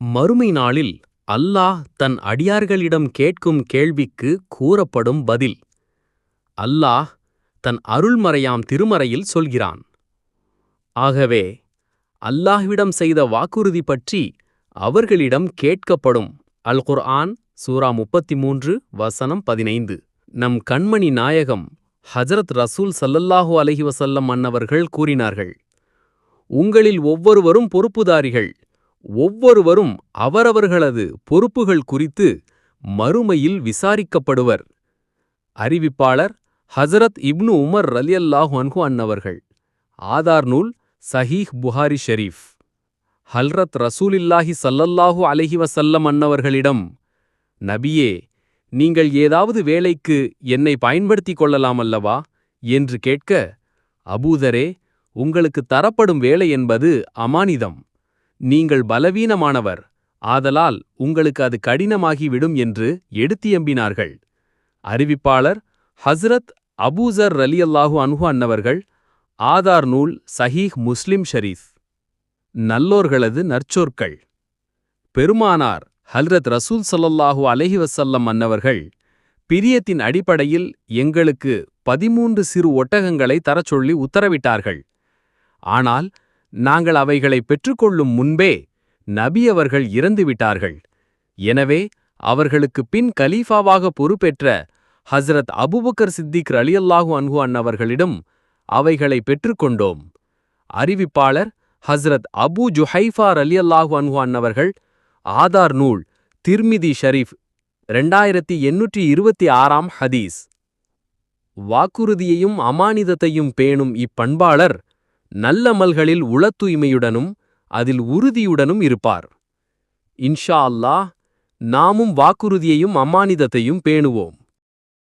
மறுமை நாளில் அல்லாஹ் தன் அடியார்களிடம் கேட்கும் கேள்விக்கு கூறப்படும் பதில். அல்லாஹ் தன் அருள்மறையாம் திருமறையில் சொல்கிறான். ஆகவே அல்லாஹ்விடம் செய்த வாக்குறுதி பற்றி அவர்களிடம் கேட்கப்படும். அல் குர்ஆன் சூரா 33 வசனம் 15. நம் கண்மணி நாயகம் ஹஜ்ரத் ரசூல் ஸல்லல்லாஹு அலைஹி வஸல்லம் அன்னவர்கள் கூறினார்கள், உங்களில் ஒவ்வொருவரும் பொறுப்புதாரிகள். ஒவ்வொருவரும் அவரவர்களது பொறுப்புகள் குறித்து மறுமையில் விசாரிக்கப்படுவர். அறிவிப்பாளர் ஹஜ்ரத் இப்னு உமர் ரலியல்லாஹு அன்ஹு அன்னவர்கள். ஆதார் நூல் சஹீஹ் புகாரி ஷெரீஃப். ஹல்ரத் ரசூலில்லாஹி ஸல்லல்லாஹு அலைஹி வஸல்லம் அன்னவர்களிடம், நபியே, நீங்கள் ஏதாவது வேலைக்கு என்னை பயன்படுத்திக் கொள்ளலாமல்லவா என்று கேட்க, அபூதரே, உங்களுக்கு தரப்படும் வேலை என்பது அமானிதம். நீங்கள் பலவீனமானவர், ஆதலால் உங்களுக்கு அது கடினமாகிவிடும் என்று எடுத்தியம்பினார்கள். அறிவிப்பாளர் ஹஸ்ரத் அபூசர் ரலியல்லாஹு அன்ஹு அன்னவர்கள். ஆதார் நூல் சஹீஹ் முஸ்லிம் ஷரீஃப். நல்லோர்களது நற்சொற்கள். பெருமானார் ஹல்ரத் ரசூல் ஸல்லல்லாஹு அலைஹி வஸல்லம் அன்னவர்கள், பிரியத்தின் அடிப்படையில் எங்களுக்கு 13 சிறு ஒட்டகங்களை தரச் சொல்லி உத்தரவிட்டார்கள். ஆனால் நாங்கள் அவைகளை பெற்றுக்கொள்ளும் முன்பே நபி அவர்கள் இறந்துவிட்டார்கள். எனவே அவர்களுக்கு பின் கலீஃபாவாக பொறுப்பேற்ற ஹஸ்ரத் அபூபக்கர் சித்திக் ரலியல்லாஹு அன்ஹு அன்னவர்களிடம் அவைகளை பெற்றுக்கொண்டோம். அறிவிப்பாளர் ஹஸ்ரத் அபூ ஜுஹைஃபா ரலியல்லாஹு அன்ஹு அன்னவர்கள். ஆதார் நூல் திர்மிதி ஷரீஃப். 2826 ஹதீஸ். வாக்குறுதியையும் அமானிதத்தையும் பேணும் இப்பண்பாளர் நல்லமல்களில் உளத்தூய்மையுடனும் அதில் உறுதியுடனும் இருப்பார். இன்ஷா அல்லாஹ் நாமும் வாக்குறுதியையும் அமானிதத்தையும் பேணுவோம்.